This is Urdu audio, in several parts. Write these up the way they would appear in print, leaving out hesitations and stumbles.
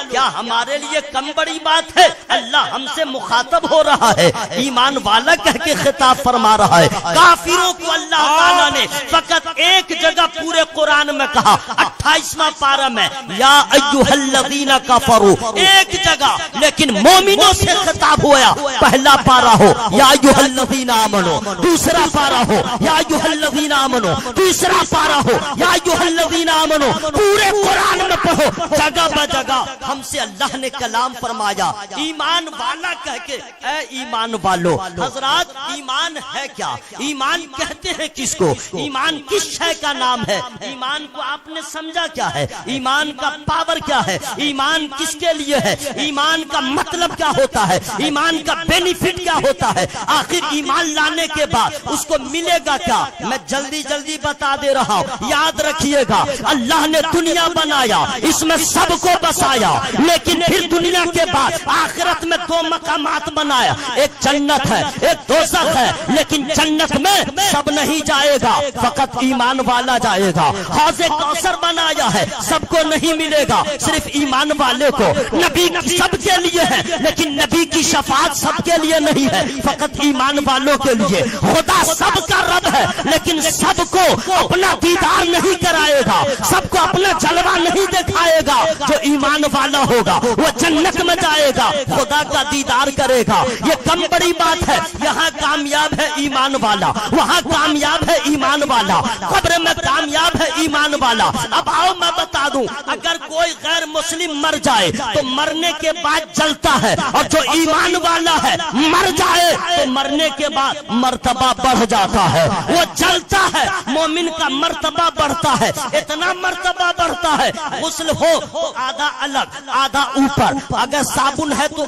کیا ہمارے لیے کم بڑی بات ہے؟ اللہ ہم سے مخاطب ہو رہا ہے، ایمان والا کہہ کے خطاب فرما رہا ہے۔ کافروں کو اللہ تعالیٰ نے فقط ایک جگہ پورے قرآن میں کہا، 28واں پارہ میں، یا ایھا الذین کفروا، ایک جگہ، لیکن مومنوں سے خطاب ہوا، پہلا پارہ ہو یا ایھا الذین آمنوا، دوسرا پارہ ہو یا ایھا الذین آمنوا، تیسرا پارہ ہو یا ایھا الذین آمنوا، پورے قرآن میں پڑھو، جگہ بہ جگہ ہم سے اللہ نے کلام فرمایا، ایمان والا کہہ کے، اے ایمان والو۔ حضرات ایمان ہے کیا؟ ایمان کہتے ہیں کس کو؟ ایمان کس شے کا نام ہے؟ ایمان کو آپ نے سمجھا کیا ہے؟ ایمان کا پاور کیا ہے؟ ایمان کس کے لیے ہے؟ ایمان کا مطلب کیا ہوتا ہے؟ ایمان کا بینیفٹ کیا ہوتا ہے؟ آخر ایمان لانے کے بعد اس کو ملے گا کیا؟ میں جلدی جلدی بتا دے رہا ہوں، یاد رکھیے گا، اللہ نے دنیا بنایا، اس میں سب کو بسایا، لیکن پھر دنیا کے بعد آخرت میں دو مقامات بنایا، ایک جنت ہے ایک دوزخ ہے، لیکن جنت میں سب نہیں جائے گا، فقط ایمان والا جائے گا۔ حوض کوثر بنایا ہے، سب کو نہیں ملے گا، صرف ایمان والے کو۔ نبی سب کے لیے ہے، لیکن نبی کی شفاعت سب کے لیے نہیں ہے، فقط ایمان والوں کے لیے۔ خدا سب کا رب ہے، لیکن سب کو اپنا دیدار نہیں کرائے گا، سب کو اپنا جلوہ نہیں دکھائے گا۔ جو ایمان والا ہوگا وہ جنت میں جائے گا، خدا کا دیدار کرے گا۔ یہ کم بڑی بات ہے، یہاں کامیاب ہے ایمان والا، وہاں کامیاب ہے ایمان والا، قبر میں کامیاب ہے ایمان والا۔ اب آؤ میں بتا دوں، اگر کوئی غیر مسلم مر جائے تو مرنے کے بعد جلتا ہے، اور جو ایمان والا ہے مر جائے تو مرنے کے بعد مرتبہ بڑھ جاتا ہے، وہ جلتا ہے، مومن کا مرتبہ بڑھتا ہے، اتنا مرتبہ بڑھتا ہے، غسل ہو تو آدھا الگ آدھا اوپر، اگر صابن ہے تو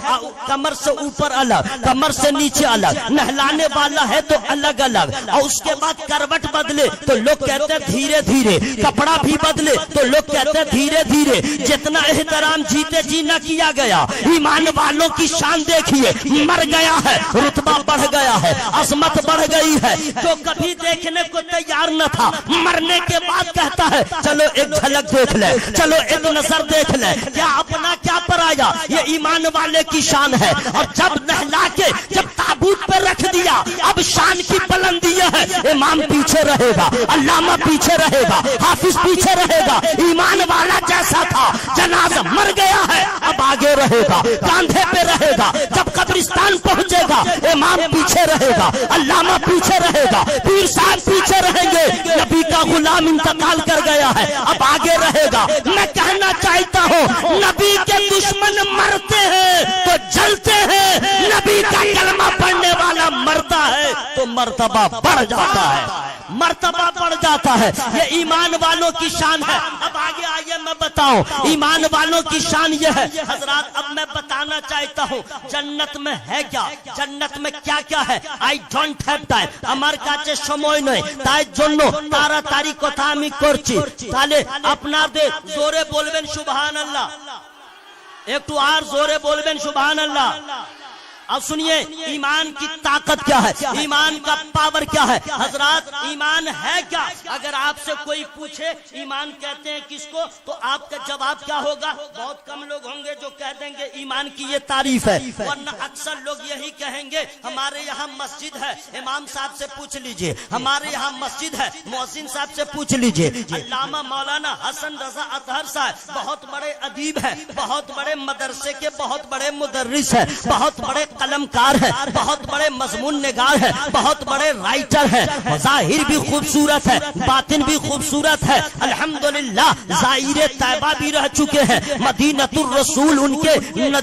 کمر سے اوپر الگ کمر سے نیچے الگ، نہلانے والا ہے تو الگ الگ، اور اس کے بعد کروٹ بدلے تو لوگ کہتے ہیں دھیرے دھیرے، کپڑا بھی بدلے تو لوگ کہتے ہیں دھیرے دھیرے۔ جتنا احترام جیتے جی نہ کیا گیا، ایمان والوں کی شان دیکھیے، مر گیا ہے رتبہ بڑھ گیا ہے، عظمت بڑھ گئی ہے۔ جو کبھی دیکھنے کو تیار نہ تھا، مرنے کے بعد کہتا ہے چلو ایک جھلک دیکھ لے، چلو ایک نظر دیکھ لے، کیا اپنا کیا پرایا۔ یہ ایمان والے کی شان ہے۔ اور جب نہلا کے جب تابوت پہ رکھ دیا، اب شان کی بلندی ہے، امام پیچھے رہے گا، علامہ پیچھے رہے گا، حافظ پیچھے رہے گا۔ ایمان والا جیسا تھا، جنازہ مر گیا ہے، اب آگے رہے گا، کاندھے پہ رہے گا۔ جب قبرستان پہنچے گا، امام پیچھے رہے گا، علامہ پیچھے رہے گا، پیر صاحب پیچھے رہیں گے۔ نبی کا غلام انتقال کر گیا ہے، اب آگے رہے گا۔ میں کہنا چاہتا ہوں، نبی کے دشمن مرتے ہیں تو جلتے ہیں، نبی کا کلمہ پڑھنے والا مرتا ہے تو مرتبہ بڑھ جاتا ہے، مرتبہ بڑھ جاتا ہے۔ یہ ایمان والوں کی شان ہے۔ اب آگے آئیے میں بتاؤں ایمان والوں کی شان یہ ہے۔ حضرات اب میں بتانا چاہتا ہوں جنت میں ہے کیا، جنت میں کیا کیا ہے۔ I don't have time, আমার কাছে সময় নয়, তাই জন্য তাড়াতাড়ি কথা আমি করছি। তাহলে আপনাদের জোরে বলবেন সুবহানাল্লাহ, একটু আর জোরে বলবেন সুবহানাল্লাহ। اب سنیے ایمان کی طاقت کیا ہے، ایمان کا پاور کیا ہے۔ حضرات ایمان ہے کیا؟ اگر آپ سے کوئی پوچھے ایمان کہتے ہیں کس کو، تو آپ کا جواب کیا ہوگا؟ بہت کم لوگ ہوں گے جو کہہ دیں گے ایمان کی یہ تعریف ہے، ورنہ اکثر لوگ یہی کہیں گے ہمارے یہاں مسجد ہے، امام صاحب سے پوچھ لیجئے، ہمارے یہاں مسجد ہے، مؤذن صاحب سے پوچھ لیجئے۔ علامہ مولانا حسن رضا اطہر صاحب بہت بڑے ادیب ہیں، بہت بڑے مدرسے کے بہت بڑے مدرس ہیں، بہت بڑے قلمکار ہے، بہت بڑے مضمون نگار ہے، بہت بڑے رائٹر ہے، ظاہر بھی خوبصورت ہے، باطن بھی خوبصورت ہے۔ الحمدللہ زائر طیبہ بھی رہ چکے ہیں، مدینۃ الرسول ان کے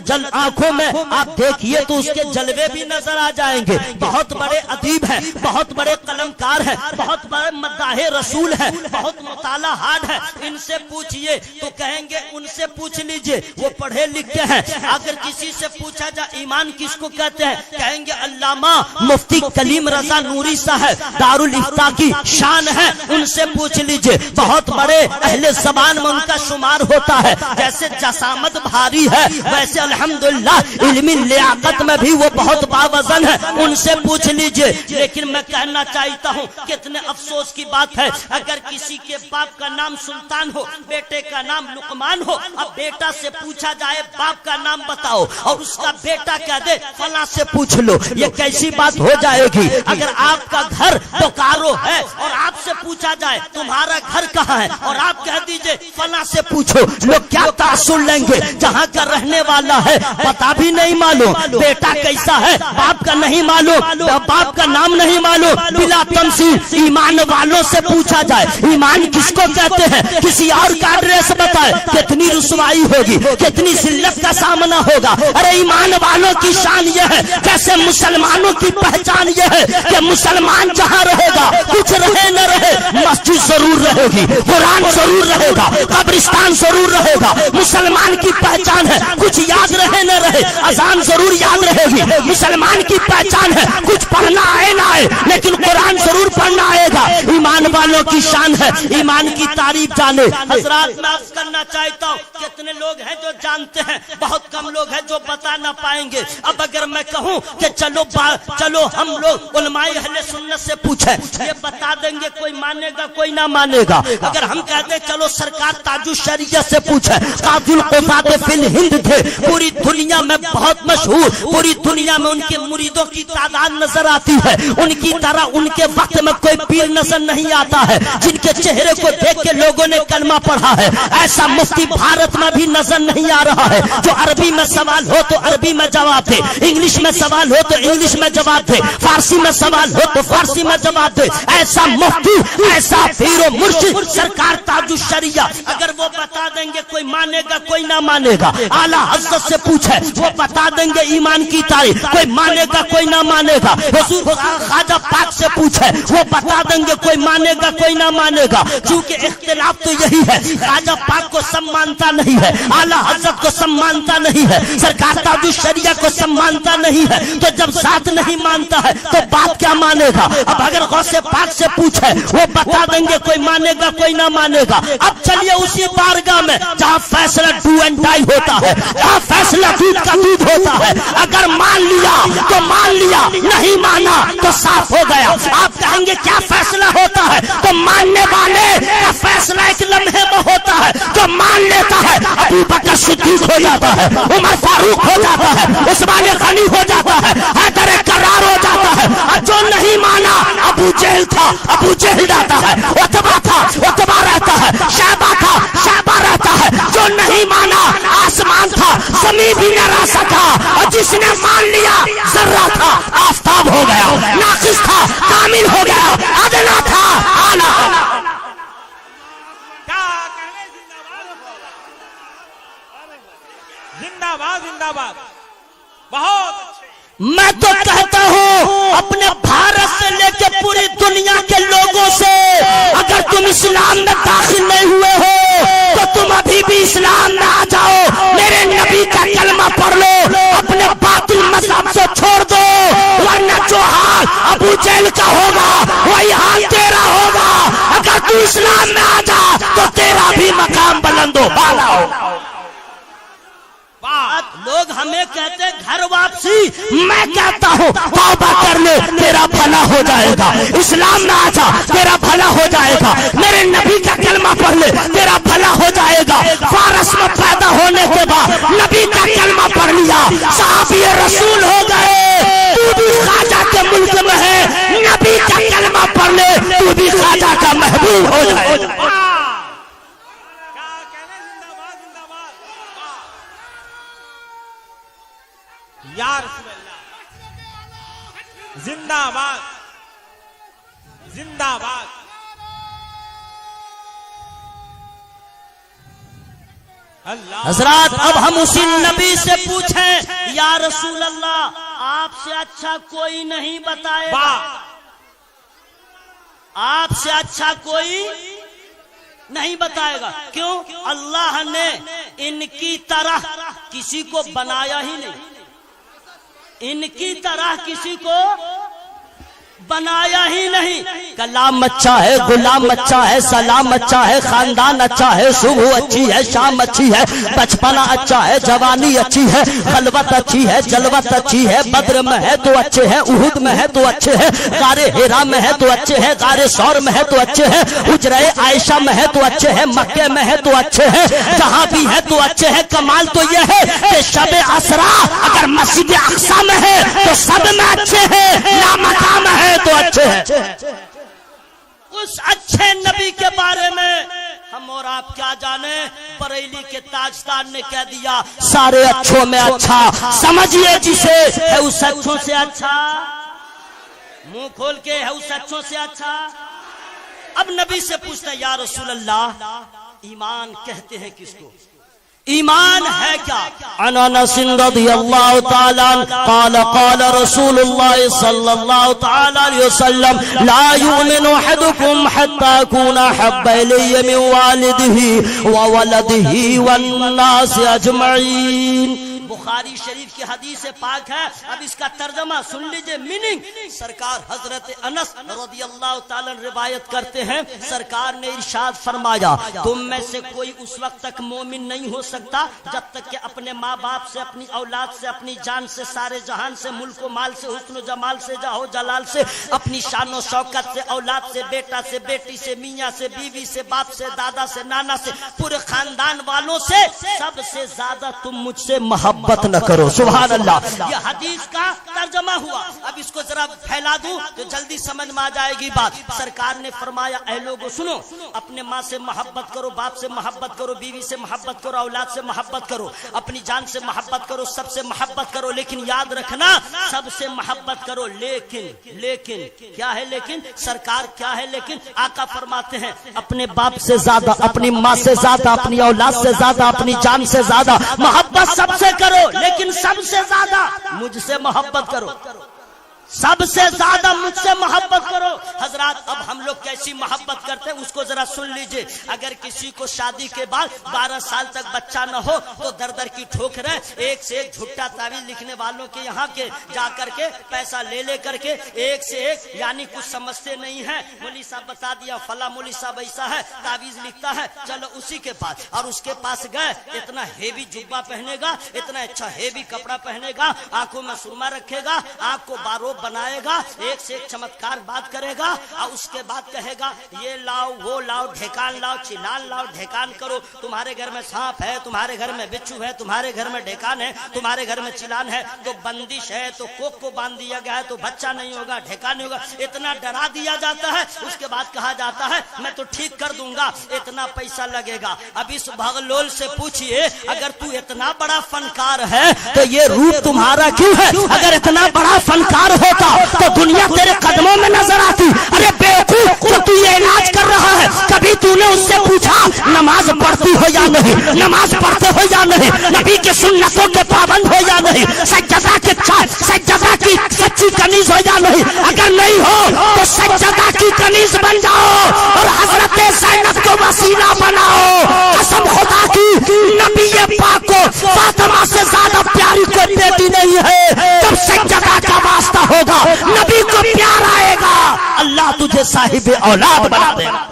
جل آنکھوں میں آپ دیکھیے تو اس کے جلوے بھی نظر آ جائیں گے۔ بہت بڑے ادیب ہیں، بہت بڑے قلمکار ہیں، بہت بڑے مداح رسول ہیں، بہت مطالعہ ہارڈ ہے۔ ان سے پوچھئے تو کہیں گے ان سے پوچھ لیجئے، وہ پڑھے لکھے ہیں۔ اگر کسی سے پوچھا جائے ایمان کس کو کہتے ہیں؟ کہیں گے علامہ مفتی کلیم رضا نوری صاحب دارالفتاح کی شان ہے، ان سے پوچھ لیجئے، بہت بڑے اہل زبان میں ان کا شمار ہوتا ہے، جیسے جسامت بھاری ہے ویسے الحمدللہ علمی لیاقت میں بھی وہ بہت باوزن ہے، ان سے پوچھ لیجئے۔ لیکن میں کہنا چاہتا ہوں کتنے افسوس کی بات ہے، اگر کسی کے باپ کا نام سلطان ہو، بیٹے کا نام لقمان ہو، اب بیٹا سے پوچھا جائے باپ کا نام بتاؤ اور اس کا بیٹا کہہ دے فلاں سے پوچھ لو، یہ کیسی بات ہو جائے گی؟ اگر آپ کا گھر بوکارو ہے اور آپ سے پوچھا جائے تمہارا گھر کہاں ہے اور آپ کہہ دیجئے فلاں سے پوچھو، لوگ کیا تاثر لیں گے؟ جہاں کا رہنے والا ہے پتا بھی نہیں معلوم، بیٹا کیسا ہے باپ کا نہیں معلوم، باپ کا نام نہیں معلوم، بلا تمثیل ایمان والوں سے پوچھا جائے ایمان کس کو کہتے ہیں، کسی اور کا ایڈریس بتائے، کتنی رسوائی ہوگی، کتنی ذلت کا سامنا ہوگا۔ ارے ایمان والوں کی شان یہ ہے، جیسے مسلمانوں کی پہچان یہ ہے کہ مسلمان جہاں رہے گا کچھ رہے نہ رہے مسجد ضرور رہے گی، قرآن ضرور رہے گا، قبرستان ضرور رہے گا۔ مسلمان کی پہچان ہے کچھ یاد رہے نہ رہے اذان ضرور یاد رہے گی۔ مسلمان کی پہچان ہے کچھ پڑھنا آئے نہ آئے لیکن قرآن ضرور پڑھنا آئے گا۔ ایمان والوں کی شان ہے ایمان کی تعریف جانے۔ حضرات میں عرض کرنا چاہتا ہوں کتنے لوگ ہیں جو جانتے ہیں، بہت کم لوگ ہیں جو بتا نہ پائیں گے۔ اب اگر میں کہوں کہ چلو ہم لوگ علماء اہل سنت سے پوچھیں، یہ بتا دیں گے کوئی مانے گا کوئی نہ مانے گا۔ اگر ہم کہتے ہیں چلو سرکار تاج الشریعت سے پوچھیں، قاضی القضات فی الہند تھے، پوری دنیا میں بہت مشہور، پوری دنیا میں ان کے مریدوں کی تعداد نظر آتی ہے، ان کی طرح ان کے وقت میں کوئی پیر نظر نہیں آتا ہے جن کے چہرے کو دیکھ کے لوگوں نے کلمہ پڑھا ہے۔ ایسا مفتی بھارت میں بھی نظر نہیں آ رہا ہے جو عربی میں سوال ہو تو عربی میں جواب دے، انگلش میں سوال ہو تو انگلش میں جواب دے، فارسی میں سوال ہو تو فارسی میں جواب دے۔ ایسا مفتی، ایسا پیر و مرشد سرکار تاج الشریعہ، اگر وہ بتا دیں گے کوئی مانے گا کوئی نہ مانے گا۔ اعلیٰ حضرت سے پوچھے وہ بتا دیں گے ایمان کی تعریف، کوئی مانے گا کوئی نہ مانے گا۔ حضور خواجہ پاک سے پوچھے وہ بتا دیں گے کوئی مانے گا کوئی نہ مانے گا۔ کیونکہ اختلاف تو یہی ہے، خواجہ پاک کو سب مانتا نہیں ہے، اعلیٰ حضرت کو سب مانتا نہیں ہے، سرکار تاج الشریعہ کو سب مانتا نہیں ہے، تو جب ذات نہیں مانتا ہے تو بات کیا مانے گا؟ اب اگر غوث پاک سے پوچھے وہ بتا دیں گے کوئی مانے گا کوئی نہ مانے گا۔ اب چلیے اسی بارگاہ میں جہاں فیصلہ ڈو اینڈ ڈائی ہوتا ہے، جہاں فیصلہ دودھ کا دودھ ہوتا ہے، اگر مان لیا تو مان لیا، نہیں مانا تو صاف ہو گیا۔ آپ کہیں گے کیا فیصلہ ہوتا ہے؟ تو ماننے والے کا فیصلہ ایک لمحے میں ہوتا ہے، جو مان لیتا ہے ابو بکر صدیق ہو جاتا ہے، عمر فاروق ہو جاتا ہے، عثمان غنی ہو جاتا ہے، حیدر کرار ہو جاتا ہے۔ اور جو نہیں مانا ابو جہل تھا ابو جہل جاتا ہے، عتبہ تھا عتبہ رہتا ہے، شیبہ تھا شیبہ رہتا ہے۔ جو نہیں مانا آسمان تھا زمین بھی نہ رہ سکا، اور جس نے مان لیا ذرہ تھا آفتاب ہو گیا، ناقص تھا کامل ہو گیا، ادنا تھا اعلیٰ۔ زندہ باد زندہ باد، بہت میں تو کہتا ہوں اپنے بھارت سے لے کے پوری دنیا کے لوگوں سے، اگر تم اسلام میں داخل نہیں ہوئے ہو تو تم ابھی بھی اسلام میں آ جاؤ، میرے نبی کا کلمہ پڑھ لو، اپنے باطل مذہب سے چھوڑ دو، ورنہ جو حال ابو جہل کا ہوگا وہی حال تیرا ہوگا۔ اگر تو اسلام میں آ جا تو تیرا بھی مقام بلند و بالا ہوگا۔ لوگ ہمیں کہتے ہیں گھر واپسی، میں کہتا ہوں توبہ کر لے تیرا بھلا ہو جائے گا، اسلام میں آ جا تیرا بھلا ہو جائے گا، میرے نبی کا کلمہ پڑھ لے تیرا بھلا ہو جائے گا۔ فارس میں پیدا ہونے کے بعد نبی کا کلمہ پڑھ لیا، صحابی رسول ہو گئے، تو بھی خواجہ کے ملک میں ہے، نبی کا کلمہ پڑھ لے تو بھی خواجہ کا محبوب ہو جائے گا۔ یا رسول اللہ، زندہ باد زندہ باد۔ حضرات اب ہم اسی نبی سے پوچھیں یا رسول اللہ آپ سے اچھا کوئی نہیں بتائے گا، آپ سے اچھا کوئی نہیں بتائے گا۔ کیوں؟ اللہ نے ان کی طرح کسی کو بنایا ہی نہیں۔ ان کی طرح کسی کو بنایا ہی نہیں. کلام اچھا ہے، غلام اچھا ہے، سلام اچھا ہے، خاندان اچھا ہے، صبح اچھی ہے، شام اچھی ہے، بچپنا اچھا ہے، جوانی اچھی ہے، خلوت اچھی ہے، جلوت اچھی ہے، بدر میں ہے تو اچھے ہیں، احد میں ہے تو اچھے ہیں، غار ہرا میں ہے تو اچھے ہیں، غار ثور میں ہے تو اچھے ہیں، حجرہ عائشہ میں ہے تو اچھے ہیں، مکہ میں ہے تو اچھے ہیں، جہاں بھی ہے تو اچھے ہیں. کمال تو یہ ہے کہ شب اسرا اگر مسجد اقصی میں ہے تو سب میں اچھے ہیں، لامقام ہے تو اچھے ہیں. اس اچھے نبی کے بارے میں ہم اور آپ کیا جانے. بریلی کے تاجدار نے کہہ دیا سارے اچھوں میں اچھا سمجھیے جسے ہے اس اچھوں سے اچھا. منہ کھول کے ہے اس اچھوں سے اچھا. اب نبی سے پوچھتے ہیں یا رسول اللہ ایمان کہتے ہیں کس کو؟ ایمان ہے کیا؟ عن انس رضی اللہ تعالی قال قال رسول اللہ صلی اللہ تعالی علیہ وسلم لا یؤمن احدکم حتی اکون احب الی من والدہ وولدہ والناس اجمعین. بخاری شریف کی حدیث پاک ہے. اب اس کا ترجمہ سن لیجئے میننگ. سرکار حضرت انس رضی اللہ تعالی روایت کرتے ہیں سرکار نے ارشاد فرمایا تم میں سے کوئی اس وقت تک مومن نہیں ہو سکتا جب تک کہ اپنے ماں باپ سے، اپنی اولاد سے، اپنی جان سے، سارے جہان سے، ملک و مال سے، حسن و جمال سے، جاہ و جلال سے، اپنی شان و شوکت سے، اولاد سے، بیٹا سے، بیٹی سے، میاں سے، بیوی سے، باپ سے، دادا سے، نانا سے، پورے خاندان والوں سے سب سے زیادہ تم مجھ سے محبت نہ کرو. سبحان اللہ. یہ حدیث کا ترجمہ ہوا. اب اس کو ذرا پھیلا دوں تو جلدی سمجھ میں آ جائے گی بات. سرکار نے فرمایا اے لوگو سنو، اپنے ماں سے محبت کرو، باپ سے محبت کرو، بیوی سے محبت کرو، اولاد سے محبت کرو، اپنی جان سے محبت کرو، سب سے محبت کرو. لیکن یاد رکھنا سب سے محبت کرو لیکن کیا ہے لیکن؟ سرکار کیا ہے لیکن؟ آقا فرماتے ہیں اپنے باپ سے زیادہ، اپنی ماں سے زیادہ، اپنی اولاد سے زیادہ، اپنی جان سے زیادہ محبت سب سے کرو، لیکن سب سے زیادہ مجھ سے محبت کرو. سب سے زیادہ مجھ سے محبت کرو. حضرات اب ہم لوگ کیسی محبت کرتے ہیں اس کو ذرا سن لیجئے. اگر کسی کو شادی کے بعد 12 سال تک بچہ نہ ہو تو در در کی ٹھوکریں، ایک سے ایک جھٹا تعویذ لکھنے والوں کے یہاں کے جا کر کے پیسہ لے کر کے ایک سے ایک یعنی کچھ سمجھتے نہیں ہیں. مولوی صاحب بتا دیا فلاں مولوی صاحب ایسا ہے، تعویذ لکھتا ہے، چلو اسی کے پاس. اور اس کے پاس گئے، اتنا ہیوی جبہ پہنے گا، اتنا اچھا ہیوی کپڑا پہنے گا، آنکھوں میں سرما رکھے گا، آپ کو بارو بنائے گا، ایک سے ایک چمتکار بات کرے گا، اور اس کے بعد کہے گا یہ لاؤ وہ لاؤ، ڈھیکان لاؤ، چلان لاؤ، ڈھیکان کرو. تمہارے گھر میں سانپ ہے، تمہارے گھر میں بچھو ہے، تمہارے گھر میں ڈھیکان ہے، تمہارے گھر میں چلان ہے تو بندش ہے، تو کوک کو باندھ دیا گیا ہے تو بچہ نہیں ہوگا، ڈھیکان نہیں ہوگا. اتنا ڈرا دیا جاتا ہے. اس کے بعد کہا جاتا ہے میں تو ٹھیک کر دوں گا، اتنا پیسہ لگے گا. اب اس بغلول سے پوچھئے اگر تو اتنا بڑا فنکار ہے تو یہ روپ تمہارا کیوں ہے؟ اگر اتنا بڑا فنکار ہوتا تو دنیا تیرے قدموں میں نظر آتی. ارے بیوقوف جو تو یہ علاج کر رہا ہے کبھی تو نے اس سے پوچھا نماز پڑھتی ہو یا نہیں، نماز پڑھتے ہو یا نہیں، نبی کی سنتوں کے پابند ہو یا نہیں، سجدہ کی سچی کنیز ہو یا نہیں؟ اگر نہیں ہو تو سجدہ کی کنیز بن جاؤ اور حضرت زینب کو وسیلہ بناؤ. قسم خدا کی نبی پاک کو فاطمہ سے زیادہ پیاری کوئی بیٹی نہیں ہے. جب سجدہ کا واسطہ ہوگا نبی کو پیار آئے گا، اللہ تجھے صاحب اولاد بنا دے گا.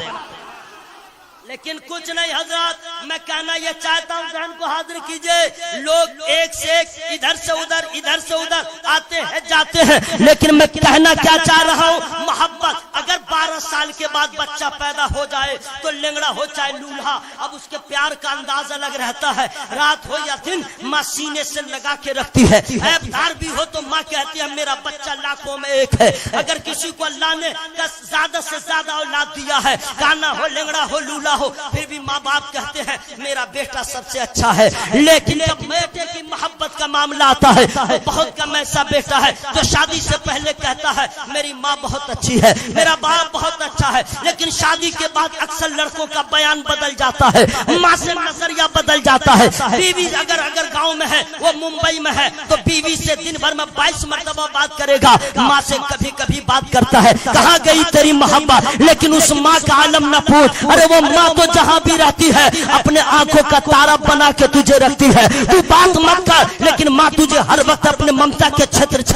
لیکن کچھ نہیں حضرات، میں کہنا یہ چاہتا ہوں ذہن کو حاضر کیجئے. لوگ ایک سے ایک ادھر سے ادھر ادھر سے ادھر آتے ہیں جاتے ہیں، لیکن میں کہنا کیا چاہ رہا ہوں محبت. اگر 12 سال کے بعد بچہ پیدا ہو جائے تو لنگڑا ہو چاہے لولہا، اب اس کے پیار کا انداز الگ رہتا ہے. رات ہو یا دن ماں سینے سے لگا کے رکھتی ہے. عیبدار بھی ہو تو ماں کہتی ہے میرا بچہ لاکھوں میں ایک ہے. اگر کسی کو اللہ نے زیادہ سے زیادہ اولاد دیا ہے، کانا ہو، لنگڑا ہو، لولا ہو، پھر بھی ماں باپ کہتے ہیں میرا بیٹا سب سے اچھا ہے. لیکن جب بیٹے کی محبت کا معاملہ آتا ہے تو بہت کم ایسا بیٹا ہے جو شادی سے پہلے کہتا ہے میری ماں بہت اچھی ہے، میرا باپ بہت اچھا ہے. لیکن شادی کے بعد اکثر لڑکوں کا بیان بدل جاتا ہے، ماں سے نظریہ بدل جاتا ہے. بیوی اگر گاؤں میں ہے، وہ ممبئی میں ہے، تو بیوی سے دن بھر میں 22 مرتبہ بات کرے گا، ماں سے کبھی کبھی بات کرتا ہے. کہاں گئی تیری محبت؟ لیکن اس ماں کا عالم نہ پوچھ. ارے وہ ماں تو جہاں بھی رہتی ہے اپنے آنکھوں کا تارا بنا کے تجھے رکھتی ہے. تو بات مت کر، لیکن ماں تجھے ہر وقت اپنے ممتا کے چھتر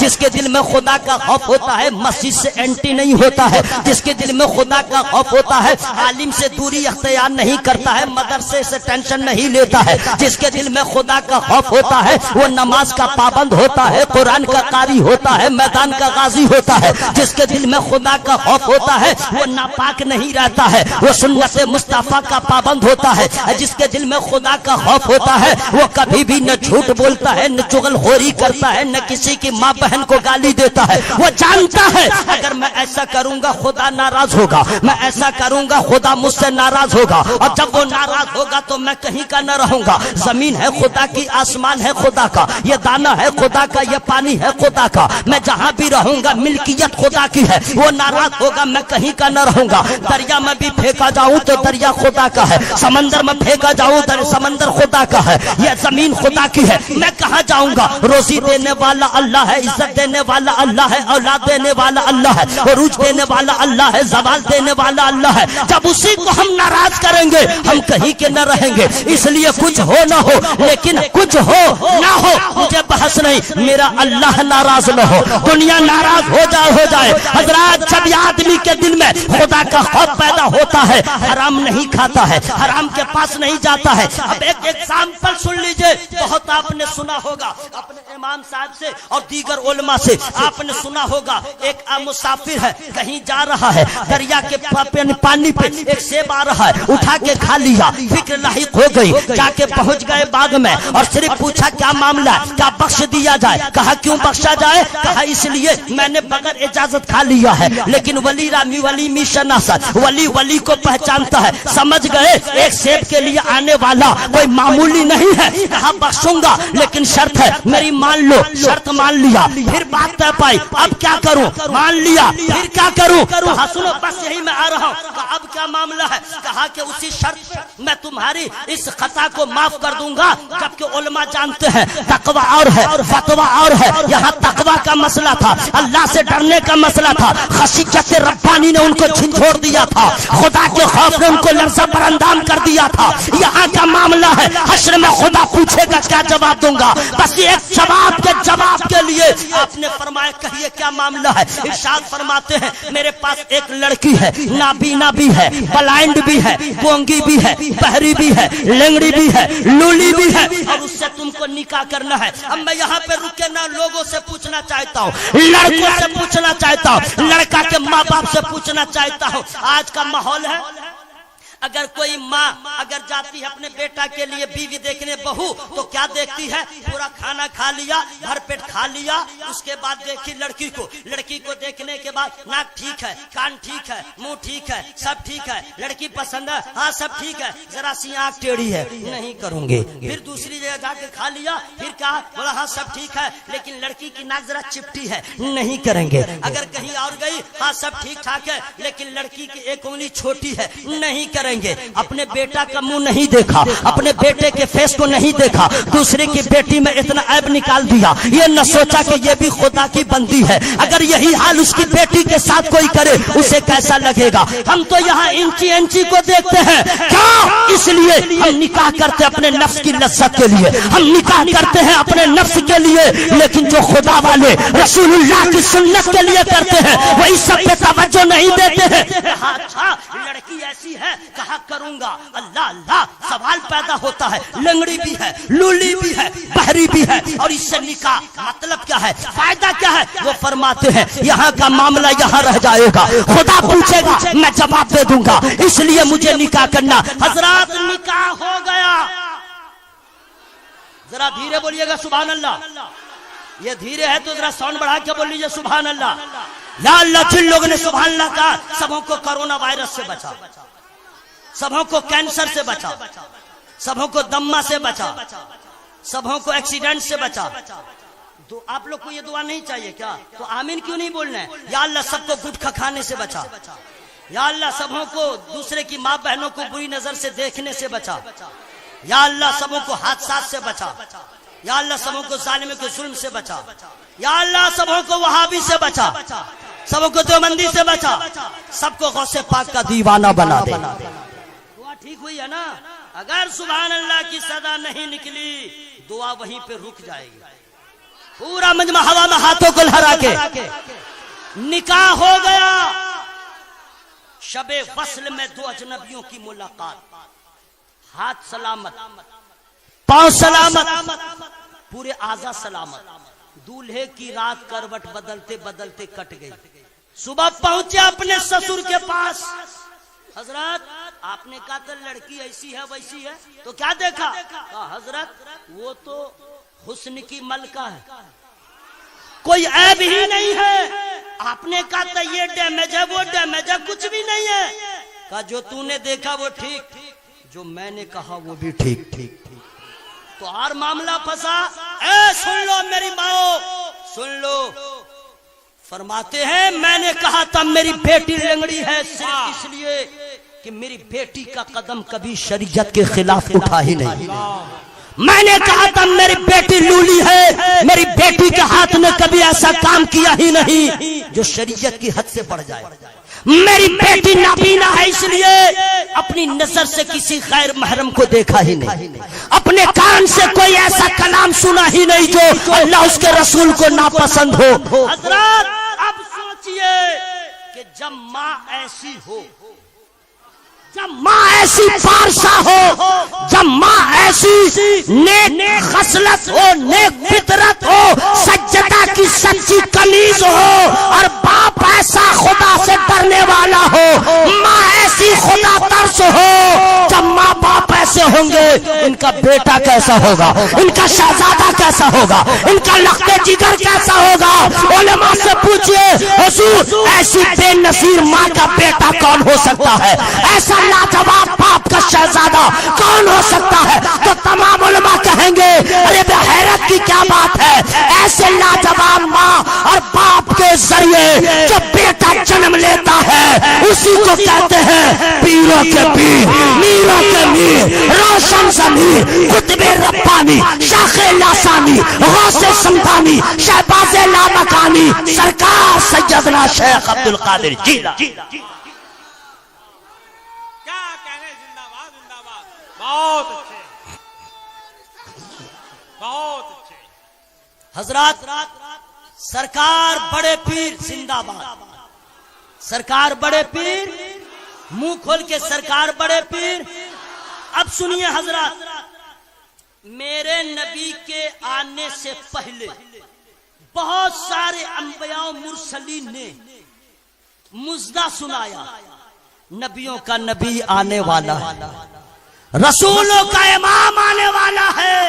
جس کے دل میں خدا کا خوف ہوتا ہے مسجد سے اینٹی نہیں ہوتا ہے، جس کے دل میں خدا کا خوف ہوتا ہے عالم سے دوری اختیار نہیں کرتا ہے، مدرسے سے ٹینشن نہیں لیتا ہے، جس کے دل میں خدا کا خوف ہوتا ہے وہ نماز کا پابند ہوتا ہے، قرآن کا قاری ہوتا ہے، میدان کا غازی ہوتا ہے، جس کے دل میں خدا کا خوف ہوتا ہے وہ ناپاک نہیں رہتا ہے، وہ سنت مصطفیٰ کا پابند ہوتا ہے، جس کے دل میں خدا کا خوف ہوتا ہے وہ کبھی بھی نہ جھوٹ بولتا ہے، نہ چغل خوری کرتا ہے، نہ کسی کی ماں بہن کو گالی دیتا ہے۔ وہ جانتا ہے اگر میں ایسا کروں گا خدا ناراض ہوگا، میں ایسا کروں گا خدا مجھ سے ناراض ہوگا، اور جب وہ ناراض ہوگا تو میں کہیں کا نہ رہوں گا۔ زمین ہے خدا کی، آسمان ہے خدا کا، یہ دانا ہے خدا کا، یہ پانی ہے خدا کا، میں جہاں بھی رہوں گا ملکیت خدا کی ہے، وہ ناراض ہوگا میں کہیں کا نہ رہوں گا۔ دریا میں بھی پھینکا جاؤں تو دریا خدا کا ہے، سمندر میں پھینکا جاؤں تو سمندر خدا کا ہے، یہ زمین خدا کی ہے، میں کہاں جاؤں گا؟ روزی دینے والا اللہ ہے، عزت دینے والا اللہ ہے، اولاد دینے والا اللہ ہے، عروج دینے والا اللہ ہے، زوال دینے والا اللہ ہے۔ جب اسی کو ہم ناراض کریں گے ہم کہیں کے نہ رہیں گے۔ اس لیے کچھ ہو نہ ہو لیکن کچھ ہو نہ ہو مجھے بحث نہیں، میرا اللہ ناراض نہ ہو، دنیا ناراض ہو جائے۔ حضرات جب یہ آدمی کے دل میں خدا کا خوف پیدا ہوتا ہے حرام نہیں کھاتا ہے، حرام کے پاس نہیں جاتا ہے۔ اب ایک ایگزامپل سن لیجئے، بہت آپ نے سنا ہوگا اپنے امام صاحب سے اور دیگر علماء سے آپ نے سنا ہوگا، ایک مسافر ہے کہیں جا رہا ہے، دریا کے پانی پہ ایک سیب آ رہا ہے، اٹھا کے کھا لیا، فکر لاحق ہو گئی، جا کے پہنچ گئے باغ میں اور صرف پوچھا کیا معاملہ ہے، کیا بخش دیا جائے؟ کہا کیوں بخشا جائے؟ کہا اس لیے میں نے بغیر اجازت کھا لیا ہے، لیکن ولی رامی ولی می شناسا، ولی کو پہچانتا ہے، سمجھ گئے ایک سیب کے لیے آنے والا کوئی معمولی نہیں ہے۔ کہا بخشوں گا لیکن شرط ہے میری مان لو، شرط مان لیا، پھر بات طے پائی، اب کیا کروں؟ مان لیا پھر کیا کروں؟ کہا سنو بس یہی میں آ رہا ہوں۔ کہا اب کیا معاملہ ہے؟ کہا کہ اسی شرط میں تمہاری اس خطا کو معاف کر دوں گا، جبکہ علماء جانتے ہیں تقوی اور ہے فتویٰ اور ہے، یہاں تقوی کا مسئلہ تھا، اللہ سے ڈرنے کا مسئلہ تھا، خشیت ربانی نے ان کو جھنجھوڑ دیا تھا، خدا کے خوف نے ان کو لرزہ براندام کر دیا تھا۔ یہاں کا معاملہ ہے حشر میں خدا پوچھے گا کیا جواب دوں گا؟ بس یہ ایک جواب کے لیے آپ نے فرمایا کہیے کیا معاملہ ہے؟ ارشاد فرماتے ہیں میرے پاس ایک لڑکی ہے، نابینا بھی ہے، بلائنڈ بھی ہے، گونگی بھی ہے، بہری بھی ہے، لنگڑی بھی ہے، لولی بھی ہے، اور اس سے تم کو نکاح کرنا ہے۔ اب میں یہاں پہ رکے نہ لوگوں سے پوچھنا چاہتا ہوں، لڑکوں سے پوچھنا چاہتا ہوں، لڑکا کے ماں باپ سے پوچھنا چاہتا ہوں، آج کا ماحول ہے اگر کوئی ماں اگر جاتی ہے اپنے بیٹا کے لیے بیوی دیکھنے بہو تو کیا دیکھتی ہے؟ پورا کھانا کھا لیا، بھر پیٹ کھا لیا، اس کے بعد دیکھی لڑکی کو دیکھنے کے بعد ناک ٹھیک ہے، کان ٹھیک ہے، منہ ٹھیک ہے، سب ٹھیک ہے، لڑکی پسند ہے، ہاں سب ٹھیک ہے، ذرا سی آنکھ ٹیڑھی ہے، نہیں کروں گے۔ پھر دوسری جگہ جا کے کھا لیا، پھر کہا بولا ہاں سب ٹھیک ہے لیکن لڑکی کی ناک ذرا چپٹی ہے، نہیں کریں گے۔ اگر کہیں اور گئی، ہاں سب ٹھیک ٹھاک ہے لیکن لڑکی کی ایک انگلی چھوٹی ہے، نہیں کریں گے۔ اپنے بیٹا کا منہ نہیں دیکھا، اپنے بیٹے کے فیس کو نہیں دیکھا، دوسرے کی بیٹی میں اتنا عیب نکال دیا، یہ نہ سوچا کہ یہ بھی خدا کی بندی ہے، اگر یہی حال اس کی بیٹی کے ساتھ کوئی کرے اسے کیسا لگے گا؟ ہم تو یہاں انچی کو دیکھتے ہیں، کیا اس لیے ہم نکاح کرتے اپنے نفس کی لذت کے لیے، ہم نکاح کرتے ہیں اپنے نفس کے لیے، لیکن جو خدا والے رسول اللہ کی سنت کے لیے کرتے ہیں وہ اس سب پہ توجہ نہیں دیتے ہیں۔ اچھا لڑکی ایسی ہے، کہا کروں گا، اللہ سوال پیدا ہوتا ہے، لنگڑی بھی ہے، لولی بھی ہے، بہری بھی ہے، اور اس سے نکاح مطلب کیا ہے، فائدہ کیا ہے؟ وہ فرماتے ہیں یہاں کا معاملہ یہاں رہ جائے گا، خدا پوچھے گا میں جواب دے دوں گا، اس لیے مجھے نکاح کرنا۔ حضرات نکاح ہو گیا، ذرا دھیرے بولیے گا سبحان اللہ، یہ دھیرے ہے تو ذرا ساؤنڈ بڑھا کے بول لیجیے سبحان اللہ۔ یا اللہ جن لوگوں نے سبحان اللہ کہا سبوں کو کرونا وائرس سے بچا، سبوں کو کینسر سے بچا، سبوں کو دمہ سے بچا، سبوں کو ایکسیڈنٹ سے بچا۔ تو آپ لوگ کو یہ دعا نہیں چاہیے کیا؟ تو آمین کیوں نہیں بولنا ہے؟ یا اللہ سب کو گٹکھا کھانے سے بچا، یا اللہ سبوں کو دوسرے کی ماں بہنوں کو بری نظر سے دیکھنے سے بچا، یا اللہ سبوں کو حادثات سے بچا، یا اللہ سبوں کو ظالم کے ظلم سے بچا، یا اللہ سبوں کو وہابی سے بچا، سبوں کو دیوبندی سے بچا، سب کو غوث پاک کا دیوانہ بنا دے۔ دعا ٹھیک ہوئی ہے نا؟ اگر سبحان اللہ کی صدا نہیں نکلی دعا وہیں پہ رک جائے گی۔ پورا مجمع ہوا میں ہاتھوں کو لہرا کے نکاح ہو گیا. شب وصل میں دو اجنبیوں کی ملاقات، ہاتھ سلامت، پاؤں سلامت، پورے اعضاء سلامت. دولہے کی رات کروٹ بدلتے بدلتے کٹ گئی. صبح پہنچے اپنے سسر کے پاس. حضرت آپ نے کہا تھا لڑکی ایسی ہے ویسی ہے، تو کیا دیکھا؟ کہا حضرت وہ تو حسن کی ملکہ ہے، کوئی عیب ہی نہیں ہے. آپ نے کہا تھا یہ ڈیمیج ہے وہ ڈیمیج ہے، کچھ بھی نہیں ہے. کہا جو تو نے دیکھا وہ ٹھیک، جو میں نے کہا وہ بھی ٹھیک. تو اور معاملہ پھنسا. اے سن لو میری ماں، سن لو. فرماتے ہیں میں نے کہا تھا میری بیٹی لنگڑی ہے صرف اس لیے کہ میری بیٹی کا قدم کبھی شریعت کے خلاف اٹھا ہی نہیں. میں نے کہا تھا میری بیٹی لولی ہے، میری بیٹی کے ہاتھ نے کبھی ایسا کام کیا ہی نہیں جو شریعت کی حد سے بڑھ جائے. میری بیٹی نابینا ہے اس لیے اپنی نظر سے کسی غیر محرم کو دیکھا ہی نہیں، اپنے کان سے کوئی ایسا کلام سنا ہی نہیں جو اللہ اس کے رسول کو ناپسند ہو. حضرات اب سوچئے کہ جب ماں ایسی ہو، جب ماں ایسی پارسا ہو، جب ماں ایسی نیک خصلت ہو، نیک فطرت ہو، سجدہ کی سچی کنیز ہو، اور باپ ایسا خدا سے ڈرنے والا ہو، ماں ایسی خدا ترس ہو. جب ماں باپ ایسے ہوں گے ان کا بیٹا کیسا ہوگا، ان کا شہزادہ کیسا ہوگا، ان کا لخت جگر کیسا ہوگا. علماء سے پوچھئے حضور ایسی بے نظیر ماں کا بیٹا کون ہو سکتا ہے، ایسا لاجواب باپ کا شہزادہ کون ہو سکتا ہے؟ تو تمام علماء کہیں گے ارے بے حیرت کی کیا بات ہے، ایسے لاجواب ماں اور باپ کے ذریعے جو بیٹا جنم لیتا ہے اسی کو کہتے ہیں پیروں کے پیر، میروں کے میر، روشن ضمیر، قطب ربانی، شاخ لاسانی، غوث سمدانی، شہباز لامکانی، سرکار سیدنا شیخ عبدالقادر جیلانی. بہت اچھے، بہت اچھے. حضرات سرکار بڑے پیر زندہ باد. سرکار بڑے پیر، منہ کھول کے سرکار بڑے پیر. اب سنیے حضرات، میرے نبی کے آنے سے پہلے بہت سارے انبیاء و مرسلین نے مژدہ سنایا نبیوں کا نبی آنے والا ہے، رسولوں کا امام آنے والا ہے.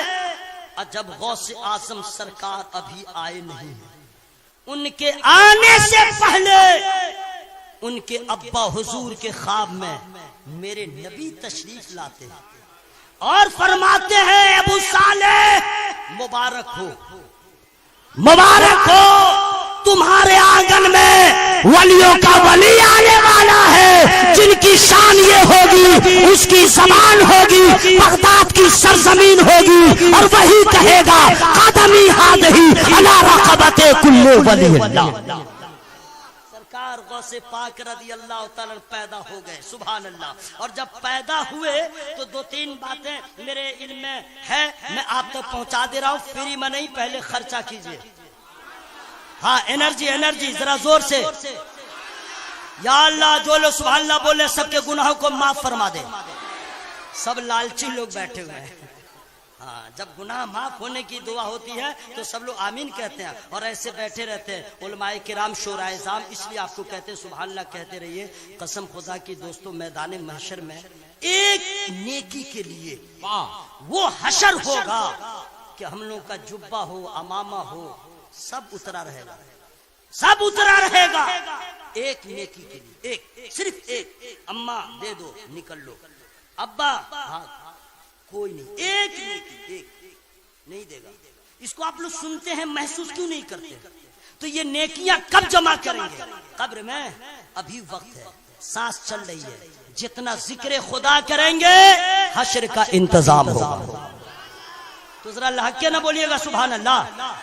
اور جب غوث اعظم سرکار ابھی آئے نہیں، ان کے آنے سے پہلے ان کے ابا حضور کے خواب میں میرے نبی تشریف لاتے ہیں اور فرماتے ہیں ابو صالح مبارک ہو، مبارک ہو، تمہارے آنگن میں ولیوں کا ولی آنے والا ہے جن کی شان یہ ہوگی، اس کی زبان ہوگی، بغداد کی سرزمین ہوگی، اور وہی کہے گا قدمی ہادہی علی رقبت کل ولی اللہ. سرکار غوث پاک رضی اللہ تعالیٰ پیدا ہو گئے. سبحان اللہ. اور جب پیدا ہوئے تو دو تین باتیں میرے علم میں ہے، میں آپ تک پہنچا دے رہا ہوں، فری میں نہیں، پہلے خرچہ کیجئے. ہاں انرجی ذرا زور سے. یا اللہ جو لوگ سبحان اللہ بولے سب کے گناہوں کو معاف فرما دے. سب لالچی لوگ بیٹھے ہوئے ہیں. ہاں جب گناہ معاف ہونے کی دعا ہوتی ہے تو سب لوگ آمین کہتے ہیں اور ایسے بیٹھے رہتے ہیں. علماء کرام شورائے عظام اس لیے آپ کو کہتے ہیں سبحان اللہ کہتے رہیے. قسم خدا کی دوستوں میدان محشر میں ایک نیکی کے لیے وہ حشر ہوگا کہ ہم لوگ کا جبہ ہو، امامہ ہو، سب اترا رہے گا، سب اترا رہے گا ایک نیکی کے لیے. ایک، صرف ایک. اماں دے دو نکل لو، ابا ہاں کوئی نہیں، ایک نیکی، ایک نہیں دے گا. اس کو آپ لوگ سنتے ہیں محسوس کیوں نہیں کرتے؟ تو یہ نیکیاں کب جمع کریں گے؟ قبر میں. ابھی وقت ہے، سانس چل رہی ہے، جتنا ذکر خدا کریں گے حشر کا انتظام ہوگا. تو ذرا لہک کے نہ بولیے گا سبحان اللہ.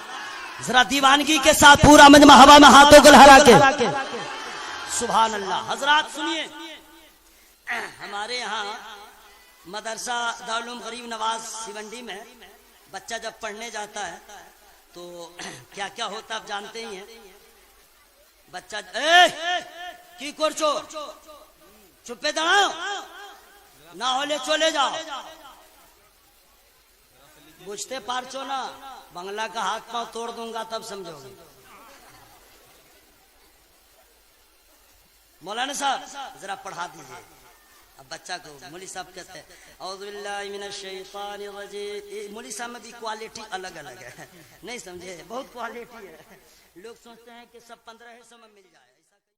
ذرا دیوانگی کے ساتھ پورا مجمع ہوا میں ہاتھوں کو لہرا کے سبحان اللہ. حضرات سنیے، ہمارے یہاں مدرسہ دارالعلوم غریب نواز سیونڈی میں بچہ جب پڑھنے جاتا ہے تو کیا کیا ہوتا آپ جانتے ہی ہیں. بچہ کی کرچو چپے داڑاؤ نہ ہولے چلے جاؤ بوجھتے پارچو نا بنگلہ کا ہاتھ پاؤں توڑ دوں گا تب سمجھو گے. مولانا صاحب ذرا پڑھا دیجئے. اب بچہ کو مولوی صاحب کہتے ہیں اعوذ باللہ من الشیطان الرجیم. مولوی صاحب میں بھی کوالٹی الگ الگ ہے, نہیں سمجھے, بہت کوالٹی ہے. لوگ سوچتے ہیں کہ سب 1500 میں مل جائے.